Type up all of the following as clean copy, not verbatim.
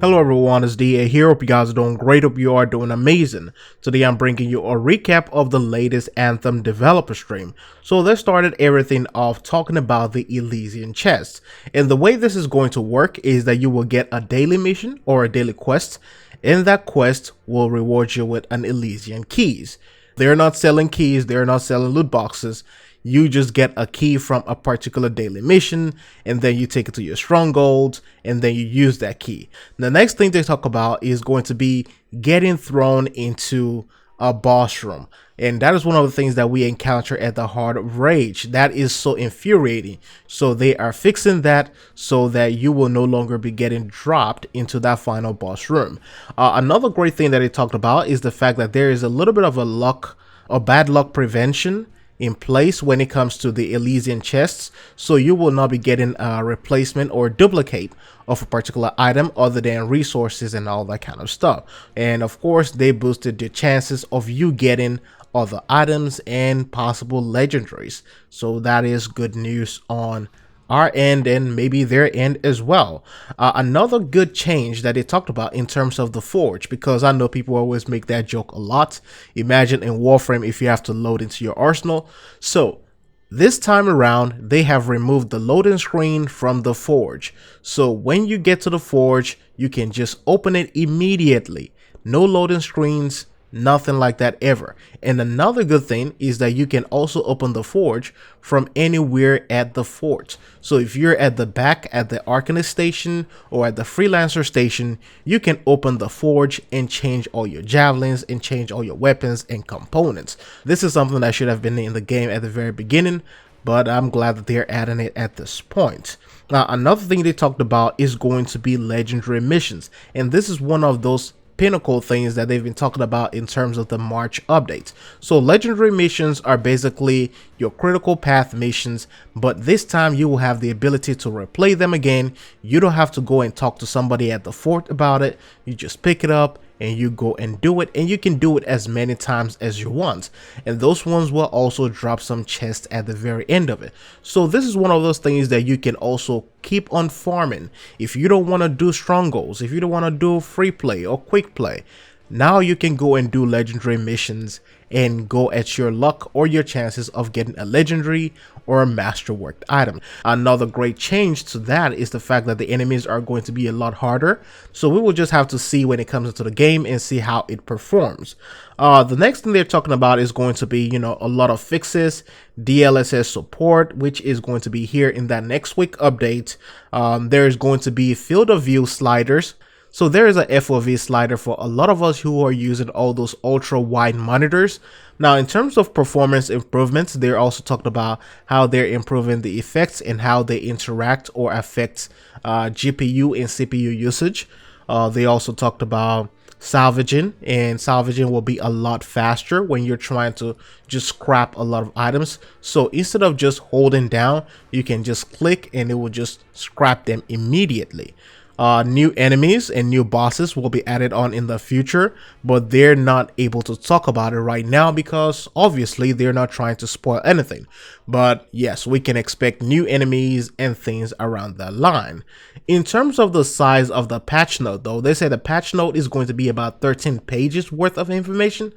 Hello everyone, it's DA here. Hope you guys are doing great. Hope you are doing amazing. Today I'm bringing you a recap of the latest Anthem developer stream. So they started everything off talking about the Elysian chest. And the way this is going to work is that you will get a daily mission or a daily quest, and that quest will reward you with an Elysian keys. They're not selling keys, they're not selling loot boxes. You just get a key from a particular daily mission, and then you take it to your stronghold, and then you use that key. The next thing they talk about is going to be getting thrown into a boss room. And that is one of the things that we encounter at the Heart of Rage. That is so infuriating. So they are fixing that so that you will no longer be getting dropped into that final boss room. Another great thing that they talked about is the fact that there is a little bit of a bad luck prevention in place when it comes to the Elysian chests, so you will not be getting a replacement or duplicate of a particular item other than resources and all that kind of stuff. And of course, they boosted the chances of you getting other items and possible legendaries, so that is good news on our end and maybe their end as well. Another good change that they talked about in terms of the forge, because I know people always make that joke a lot. Imagine in Warframe if you have to load into your arsenal. So this time around they have removed the loading screen from the forge, so when you get to the forge you can just open it immediately. No loading screens, nothing like that ever. And another good thing is that you can also open the forge from anywhere at the fort. So if you're at the back at the Arcanist station or at the Freelancer station, you can open the forge and change all your javelins and change all your weapons and components. This is something that should have been in the game at the very beginning, but I'm glad that they're adding it at this point. Now, another thing they talked about is going to be legendary missions, and this is one of those pinnacle things that they've been talking about in terms of the March updates. So legendary missions are basically your critical path missions, but this time you will have the ability to replay them again. You don't have to go and talk to somebody at the fort about it. You just pick it up and you go and do it, and you can do it as many times as you want, and those ones will also drop some chests at the very end of it. So this is one of those things that you can also keep on farming if you don't want to do strongholds, if you don't want to do free play or quick play. Now you can go and do legendary missions and go at your luck or your chances of getting a legendary or a masterworked item. Another great change to that is the fact that the enemies are going to be a lot harder, so we will just have to see when it comes into the game and see how it performs. The next thing they're talking about is going to be, a lot of fixes, DLSS support, which is going to be here in that next week update. There's going to be field of view sliders. So there is a FOV slider for a lot of us who are using all those ultra wide monitors. Now, in terms of performance improvements, they're also talked about how they're improving the effects and how they interact or affect GPU and CPU usage. They also talked about salvaging, and salvaging will be a lot faster when you're trying to just scrap a lot of items. So instead of just holding down, you can just click and it will just scrap them immediately. New enemies and new bosses will be added on in the future, but they're not able to talk about it right now because obviously they're not trying to spoil anything. But yes, we can expect new enemies and things around that line. In terms of the size of the patch note though, they say the patch note is going to be about 13 pages worth of information.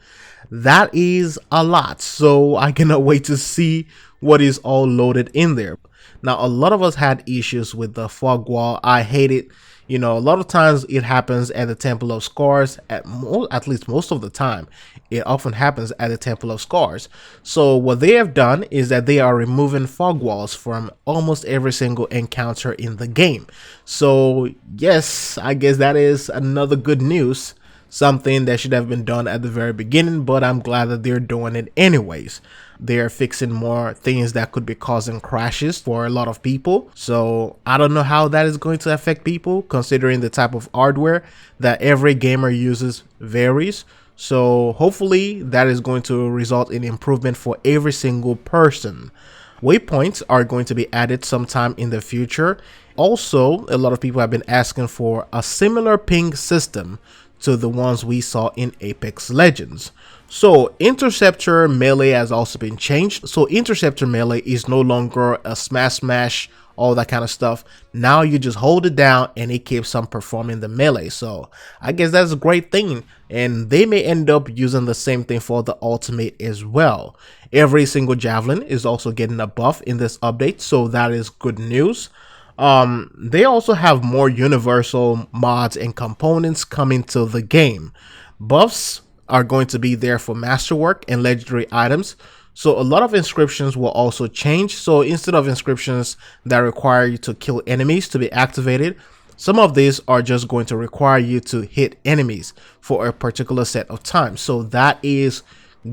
That is a lot, so I cannot wait to see what is all loaded in there. Now, a lot of us had issues with the fog wall. I hate it. A lot of times it happens at the Temple of Scars, at least most of the time. It often happens at the Temple of Scars. So what they have done is that they are removing fog walls from almost every single encounter in the game. So yes, I guess that is another good news. Something that should have been done at the very beginning, but I'm glad that they're doing it anyways. They're fixing more things that could be causing crashes for a lot of people. So I don't know how that is going to affect people, considering the type of hardware that every gamer uses varies. So hopefully that is going to result in improvement for every single person. Waypoints are going to be added sometime in the future. Also, a lot of people have been asking for a similar ping system to the ones we saw in Apex Legends. So Interceptor melee has also been changed. So Interceptor melee is no longer a smash all that kind of stuff. Now you just hold it down and it keeps on performing the melee. So I guess that's a great thing, and they may end up using the same thing for the ultimate as well. Every single javelin is also getting a buff in this update, so that is good news. They also have more universal mods and components coming to the game. Buffs are going to be there for masterwork and legendary items. So a lot of inscriptions will also change. So instead of inscriptions that require you to kill enemies to be activated, some of these are just going to require you to hit enemies for a particular set of time. So that is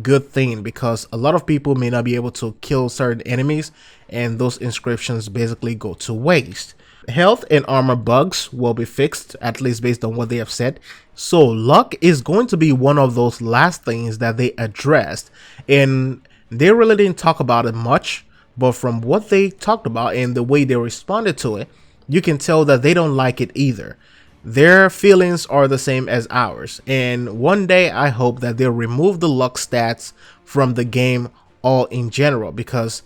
good thing, because a lot of people may not be able to kill certain enemies and those inscriptions basically go to waste. Health and armor bugs will be fixed, at least based on what they have said. So luck is going to be one of those last things that they addressed, and they really didn't talk about it much, but from what they talked about and the way they responded to it, you can tell that they don't like it either. Their feelings are the same as ours, and one day I hope that they'll remove the luck stats from the game all in general, because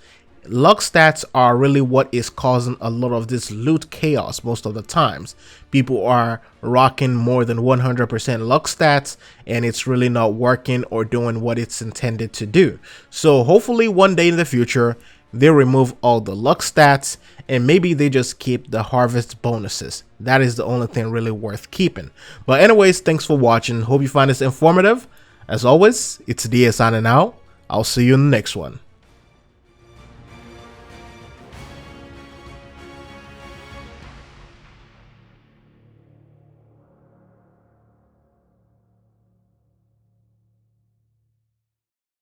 luck stats are really what is causing a lot of this loot chaos most of the times. People are rocking more than 100% luck stats and it's really not working or doing what it's intended to do. So hopefully one day in the future they remove all the luck stats and maybe they just keep the harvest bonuses. That is the only thing really worth keeping. But anyways, thanks for watching. Hope you find this informative. As always, it's DS signing out. I'll see you in the next one.